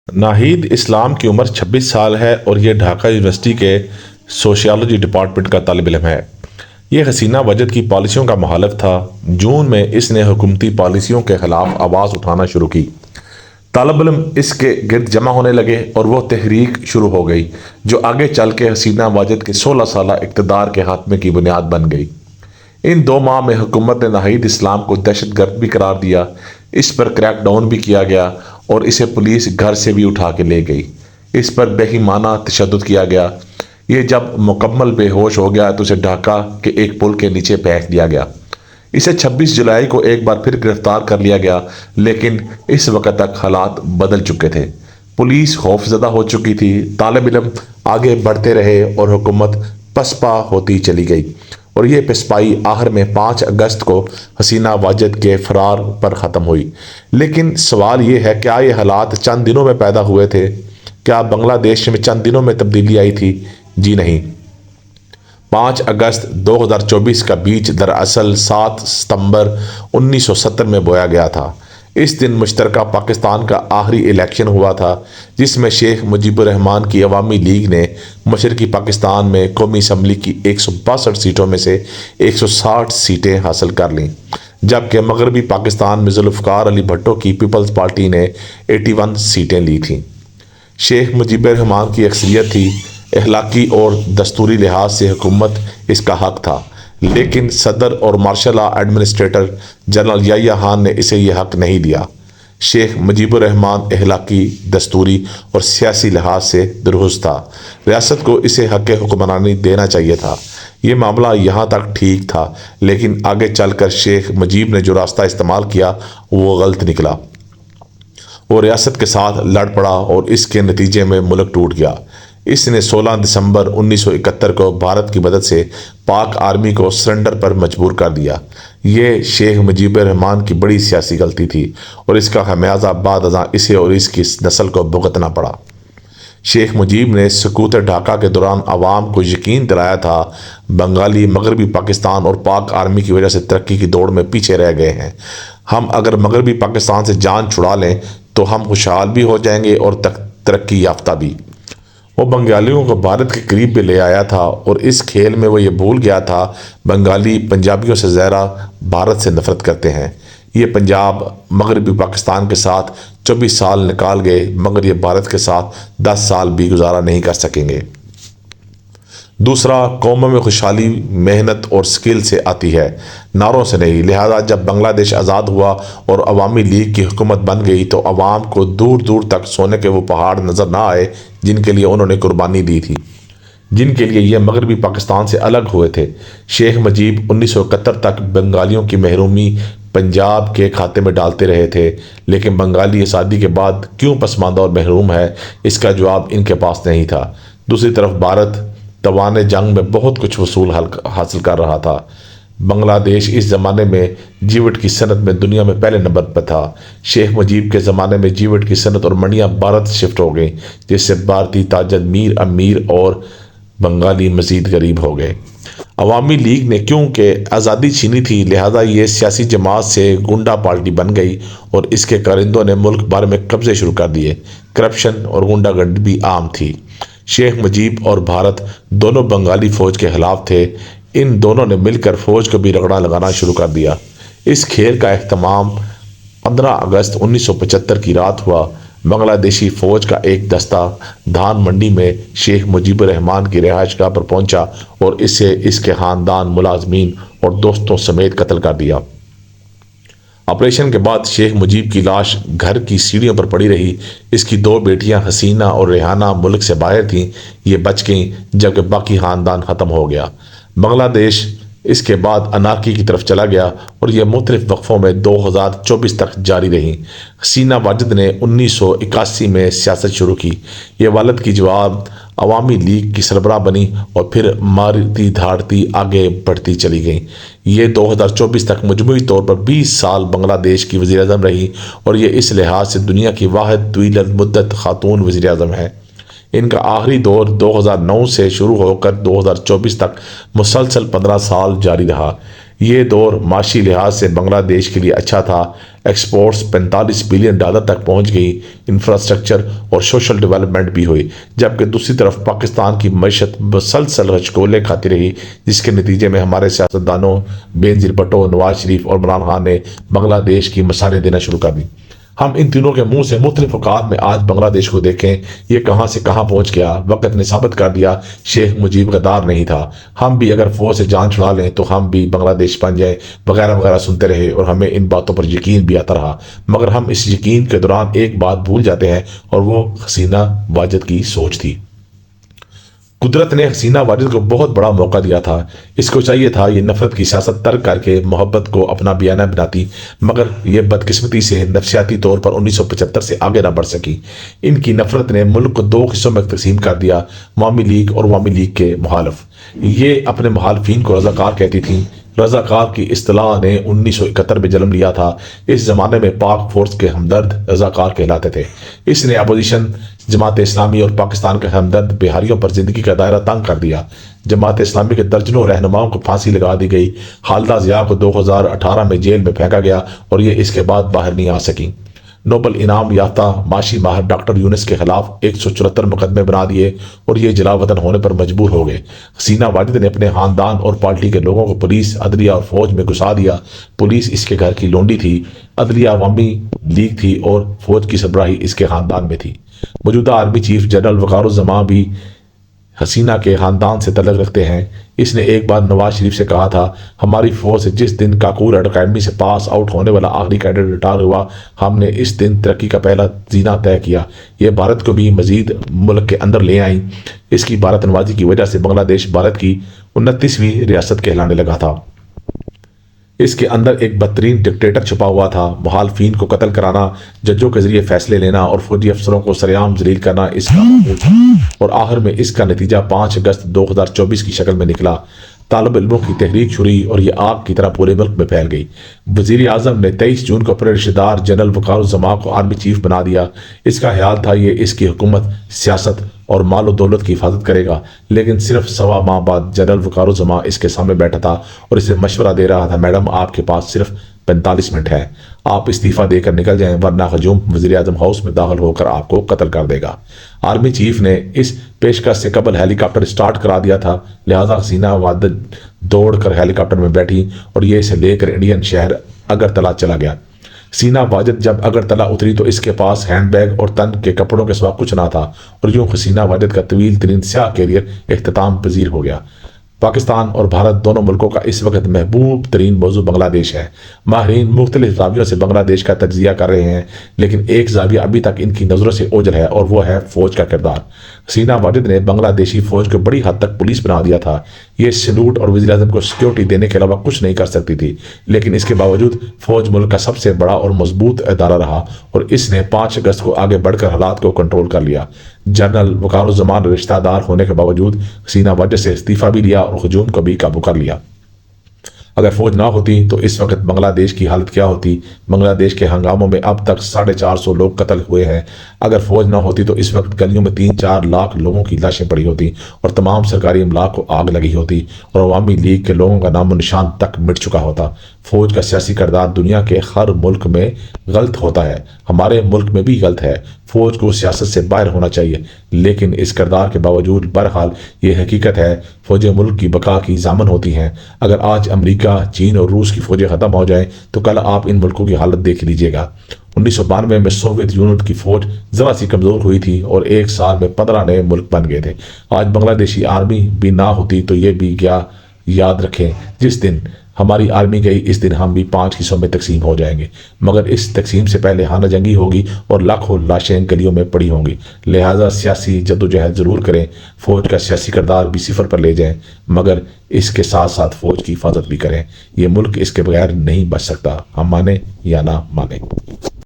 ناہید اسلام کی عمر 26 سال ہے اور یہ ڈھاکہ یونیورسٹی کے سوشیالوجی ڈپارٹمنٹ کا طالب علم ہے۔ یہ حسینہ واجد کی پالیسیوں کا مخالف تھا۔ جون میں اس نے حکومتی پالیسیوں کے خلاف آواز اٹھانا شروع کی۔ طالب علم اس کے گرد جمع ہونے لگے اور وہ تحریک شروع ہو گئی جو آگے چل کے حسینہ واجد کے 16 سالہ اقتدار کے خاتمے کی بنیاد بن گئی۔ ان 2 ماہ میں حکومت نے ناہید اسلام کو دہشت گرد بھی قرار دیا، اس پر کریک ڈاؤن بھی کیا گیا اور اسے پولیس گھر سے بھی اٹھا کے لے گئی۔ اس پر بہیمانہ تشدد کیا گیا۔ یہ جب مکمل بے ہوش ہو گیا تو اسے ڈھاکہ کے ایک پل کے نیچے پھینک دیا گیا۔ اسے 26 جولائی کو ایک بار پھر گرفتار کر لیا گیا، لیکن اس وقت تک حالات بدل چکے تھے۔ پولیس خوف زدہ ہو چکی تھی، طالب علم آگے بڑھتے رہے اور حکومت پسپا ہوتی چلی گئی، اور یہ پسپائی آخر میں 5 اگست کو حسینہ واجد کے فرار پر ختم ہوئی۔ لیکن سوال یہ ہے، کیا یہ حالات چند دنوں میں پیدا ہوئے تھے؟ کیا بنگلہ دیش میں چند دنوں میں تبدیلی آئی تھی؟ جی نہیں۔ 5 اگست 2024 کا بیج دراصل 7 ستمبر 1970 میں بویا گیا تھا۔ اس دن مشترکہ پاکستان کا آخری الیکشن ہوا تھا، جس میں شیخ مجیب الرحمان کی عوامی لیگ نے مشرقی پاکستان میں قومی اسمبلی کی 162 سیٹوں میں سے 160 سیٹیں حاصل کر لیں، جبکہ مغربی پاکستان میں ذوالفقار علی بھٹو کی پیپلز پارٹی نے 81 سیٹیں لی تھیں۔ شیخ مجیب الرحمان کی اکثریت تھی، اخلاقی اور دستوری لحاظ سے حکومت اس کا حق تھا، لیکن صدر اور martial law administrator general Yahya Khan نے اسے یہ حق نہیں دیا۔ شیخ مجیب الرحمان اخلاقی، دستوری اور سیاسی لحاظ سے درست تھا۔ ریاست کو اسے حق حکمرانی دینا چاہیے تھا۔ یہ معاملہ یہاں تک ٹھیک تھا، لیکن آگے چل کر شیخ مجیب نے جو راستہ استعمال کیا وہ غلط نکلا۔ وہ ریاست کے ساتھ لڑ پڑا اور اس کے نتیجے میں ملک ٹوٹ گیا۔ اس نے 16 دسمبر 1971 کو بھارت کی مدد سے پاک آرمی کو سرنڈر پر مجبور کر دیا۔ یہ شیخ مجیب الرحمان کی بڑی سیاسی غلطی تھی اور اس کا خمیازہ بعد ازاں اسے اور اس کی نسل کو بھگتنا پڑا۔ شیخ مجیب نے سقوط ڈھاکہ کے دوران عوام کو یقین دلایا تھا، بنگالی مغربی پاکستان اور پاک آرمی کی وجہ سے ترقی کی دوڑ میں پیچھے رہ گئے ہیں۔ ہم اگر مغربی پاکستان سے جان چھڑا لیں تو ہم خوشحال بھی ہو جائیں گے اور ترقی یافتہ بھی۔ وہ بنگالیوں کو بھارت کے قریب بھی لے آیا تھا، اور اس کھیل میں وہ یہ بھول گیا تھا بنگالی پنجابیوں سے زیادہ بھارت سے نفرت کرتے ہیں۔ یہ پنجاب مغربی پاکستان کے ساتھ 24 سال نکال گئے، مگر یہ بھارت کے ساتھ 10 سال بھی گزارا نہیں کر سکیں گے۔ دوسرا، قوموں میں خوشحالی محنت اور سکل سے آتی ہے، نعروں سے نہیں۔ لہذا جب بنگلہ دیش آزاد ہوا اور عوامی لیگ کی حکومت بن گئی تو عوام کو دور دور تک سونے کے وہ پہاڑ نظر نہ آئے جن کے لیے انہوں نے قربانی دی تھی، جن کے لیے یہ مغربی پاکستان سے الگ ہوئے تھے۔ شیخ مجیب 1971 تک بنگالیوں کی محرومی پنجاب کے کھاتے میں ڈالتے رہے تھے، لیکن بنگالی آزادی کے بعد کیوں پسماندہ اور محروم ہے، اس کا جواب ان کے پاس نہیں تھا۔ دوسری طرف بھارت توان جنگ میں بہت کچھ وصول حاصل کر رہا تھا۔ بنگلہ دیش اس زمانے میں جیوٹ کی صنعت میں دنیا میں پہلے نمبر پر تھا۔ شیخ مجیب کے زمانے میں جیوٹ کی صنعت اور منڈیاں بھارت شفٹ ہو گئیں، جس سے بھارتی تاجر میر امیر اور بنگالی مزید غریب ہو گئے۔ عوامی لیگ نے کیونکہ آزادی چھینی تھی، لہذا یہ سیاسی جماعت سے گنڈا پارٹی بن گئی اور اس کے کارندوں نے ملک بھر میں قبضے شروع کر دیے۔ کرپشن اور گنڈا گردی بھی عام تھی۔ شیخ مجیب اور بھارت دونوں بنگالی فوج کے خلاف تھے۔ ان دونوں نے مل کر فوج کو بھی رگڑا لگانا شروع کر دیا۔ اس کھیل کا اختتام 15 اگست 1975 کی رات ہوا۔ بنگلہ دیشی فوج کا ایک دستہ دھان منڈی میں شیخ مجیب الرحمان کی رہائش گاہ پر پہنچا اور اسے اس کے خاندان، ملازمین اور دوستوں سمیت قتل کر دیا۔ آپریشن کے بعد شیخ مجیب کی لاش گھر کی سیڑھیوں پر پڑی رہی۔ اس کی 2 بیٹیاں حسینہ اور ریحانہ ملک سے باہر تھیں، یہ بچ گئیں، جبکہ باقی خاندان ختم ہو گیا۔ بنگلہ دیش اس کے بعد انارکی کی طرف چلا گیا اور یہ مختلف وقفوں میں 2024 تک جاری رہی۔ حسینہ واجد نے 1981 میں سیاست شروع کی۔ یہ والد کی جواب عوامی لیگ کی سربراہ بنی اور پھر مارتی دھاڑتی آگے بڑھتی چلی گئیں۔ یہ 2024 تک مجموعی طور پر 20 سال بنگلہ دیش کی وزیر اعظم رہی اور یہ اس لحاظ سے دنیا کی واحد طویل المدت خاتون وزیر اعظم ہے۔ ان کا آخری دور 2009 سے شروع ہو کر 2024 تک مسلسل 15 سال جاری رہا۔ یہ دور معاشی لحاظ سے بنگلہ دیش کے لیے اچھا تھا۔ ایکسپورٹس $45 بلین تک پہنچ گئی، انفراسٹرکچر اور سوشل ڈیولپمنٹ بھی ہوئی، جبکہ دوسری طرف پاکستان کی معیشت مسلسل ہچکولے کھاتی رہی، جس کے نتیجے میں ہمارے سیاستدانوں بینظیر بھٹو، نواز شریف اور عمران خان نے بنگلہ دیش کی مثالیں دینا شروع کر دی۔ ہم ان تینوں کے منہ سے مختلف اوقات میں آج بنگلہ دیش کو دیکھیں، یہ کہاں سے کہاں پہنچ گیا۔ وقت نے ثابت کر دیا شیخ مجیب غدار نہیں تھا۔ ہم بھی اگر فوج سے جان چھڑا لیں تو ہم بھی بنگلہ دیش بن جائیں وغیرہ وغیرہ سنتے رہے، اور ہمیں ان باتوں پر یقین بھی آتا رہا، مگر ہم اس یقین کے دوران ایک بات بھول جاتے ہیں، اور وہ حسینہ واجد کی سوچ تھی۔ قدرت نے حسینہ واجد کو بہت بڑا موقع دیا تھا۔ اس کو چاہیے تھا یہ نفرت کی سیاست ترک کر کے محبت کو اپنا بیانہ بناتی، مگر یہ بدقسمتی سے نفسیاتی طور پر 1975 سے آگے نہ بڑھ سکی۔ ان کی نفرت نے ملک کو دو حصوں میں تقسیم کر دیا، عوامی لیگ اور عوامی لیگ کے مخالف۔ یہ اپنے مخالفین کو رضاکار کہتی تھیں۔ رضاکار کی اصطلاح نے 1971 میں جنم لیا تھا۔ اس زمانے میں پاک فورس کے ہمدرد رضاکار کہلاتے تھے۔ اس نے اپوزیشن جماعت اسلامی اور پاکستان کے ہمدرد بہاریوں پر زندگی کا دائرہ تنگ کر دیا۔ جماعت اسلامی کے درجنوں رہنماؤں کو پھانسی لگا دی گئی۔ خالدہ ضیاء کو 2018 میں جیل میں پھینکا گیا اور یہ اس کے بعد باہر نہیں آ سکی۔ نوبل انعام یافتہ معاشی ماہر ڈاکٹر یونس کے خلاف 174 مقدمے بنا دیے اور یہ جلا وطن ہونے پر مجبور ہو گئے۔ حسینہ واجد نے اپنے خاندان اور پارٹی کے لوگوں کو پولیس، عدلیہ اور فوج میں گھسا دیا۔ پولیس اس کے گھر کی لونڈی تھی، عدلیہ عوامی لیگ تھی اور فوج کی سربراہی اس کے خاندان میں تھی۔ موجودہ آرمی چیف جنرل وقار الزمان بھی حسینہ کے خاندان سے تعلق رکھتے ہیں۔ اس نے ایک بار نواز شریف سے کہا تھا، ہماری فوج سے جس دن کاکور اکیڈمی سے پاس آؤٹ ہونے والا آخری کیڈٹ ریٹائر ہوا، ہم نے اس دن ترقی کا پہلا زینہ طے کیا۔ یہ بھارت کو بھی مزید ملک کے اندر لے آئیں۔ اس کی بھارت نوازی کی وجہ سے بنگلہ دیش بھارت کی 29ویں ریاست کہلانے لگا تھا۔ اس کے اندر ایک بدترین ڈکٹیٹر چھپا ہوا تھا۔ مخالفین کو قتل کرانا، ججوں کے ذریعے فیصلے لینا اور فوجی افسروں کو سرعام ذلیل کرنا اس کا معمول تھا، اور آخر میں اس کا نتیجہ 5 اگست 2024 کی شکل میں نکلا۔ طالب علموں کی تحریک چھری اور یہ آگ کی طرح پورے ملک میں پھیل گئی۔ وزیر اعظم نے 23 جون کو اپنے رشتہ دار جنرل وقار الزمان کو آرمی چیف بنا دیا۔ اس کا خیال تھا یہ اس کی حکومت، سیاست اور مال و دولت کی حفاظت کرے گا، لیکن صرف 1.25 ماہ بعد جنرل وقار الزمان اس کے سامنے بیٹھا تھا اور اسے مشورہ دے رہا تھا، میڈم آپ کے پاس صرف 45 منٹ ہے، آپ استعفیٰ دے کر نکل جائیں ورنہ ہجوم وزیر اعظم ہاؤس میں داخل ہو کر آپ کو قتل کر دے گا۔ آرمی چیف نے اس پیشکش سے قبل ہیلی کاپٹر سٹارٹ کرا دیا تھا، لہٰذا حسینہ واجد دوڑ کر ہیلی کاپٹر میں بیٹھی اور یہ اسے لے کر انڈین شہر اگرتلہ چلا گیا۔ حسینہ واجد جب اگرتلہ اتری تو اس کے پاس ہینڈ بیگ اور تن کے کپڑوں کے سوا کچھ نہ تھا، اور یوں حسینہ واجد کا طویل ترین سیاہ کیریئر اختتام پذیر ہو گیا۔ پاکستان اور بھارت دونوں ملکوں کا اس وقت محبوب ترین موضوع بنگلہ دیش ہے۔ ماہرین مختلف زاویوں سے بنگلہ دیش کا تجزیہ کر رہے ہیں، لیکن ایک زاویہ ابھی تک ان کی نظروں سے اوجھل ہے اور وہ ہے فوج کا کردار۔ حسینہ واجد نے بنگلہ دیشی فوج کو بڑی حد تک پولیس بنا دیا تھا۔ یہ سلوٹ اور وزیر اعظم کو سیکیورٹی دینے کے علاوہ کچھ نہیں کر سکتی تھی، لیکن اس کے باوجود فوج ملک کا سب سے بڑا اور مضبوط ادارہ رہا اور اس نے 5 اگست کو آگے بڑھ کر حالات کو کنٹرول کر لیا۔ جنرل وقار الزمان رشتہ دار ہونے کے باوجود حسینہ واجد سے استعفیٰ بھی لیا اور ہجوم کو بھی قابو کر لیا۔ اگر فوج نہ ہوتی تو اس وقت بنگلہ دیش کی حالت کیا ہوتی؟ بنگلہ دیش کے ہنگاموں میں اب تک 450 لوگ قتل ہوئے ہیں۔ اگر فوج نہ ہوتی تو اس وقت گلیوں میں 3-4 لاکھ لوگوں کی لاشیں پڑی ہوتی اور تمام سرکاری املاک کو آگ لگی ہوتی اور عوامی لیگ کے لوگوں کا نام و نشان تک مٹ چکا ہوتا۔ فوج کا سیاسی کردار دنیا کے ہر ملک میں غلط ہوتا ہے، ہمارے ملک میں بھی غلط ہے۔ فوج کو سیاست سے باہر ہونا چاہیے، لیکن اس کردار کے باوجود بہرحال یہ حقیقت ہے فوجیں ملک کی بقا کی ضامن ہوتی ہیں۔ اگر آج امریکہ، چین اور روس کی فوجیں ختم ہو جائیں تو کل آپ ان ملکوں کی حالت دیکھ لیجئے گا۔ 1992 میں سوویت یونین کی فوج ذرا سی کمزور ہوئی تھی اور 1 سال میں 15 نئے ملک بن گئے تھے۔ آج بنگلہ دیشی آرمی بھی نہ ہوتی تو یہ بھی کیا یاد رکھیں، جس دن ہماری آرمی گئی اس دن ہم بھی 5 حصوں میں تقسیم ہو جائیں گے، مگر اس تقسیم سے پہلے خانہ جنگی ہوگی اور لاکھوں لاشیں گلیوں میں پڑی ہوں گی۔ لہٰذا سیاسی جدوجہد ضرور کریں، فوج کا سیاسی کردار بھی 0 پر لے جائیں، مگر اس کے ساتھ ساتھ فوج کی حفاظت بھی کریں۔ یہ ملک اس کے بغیر نہیں بچ سکتا، ہم مانیں یا نہ مانیں۔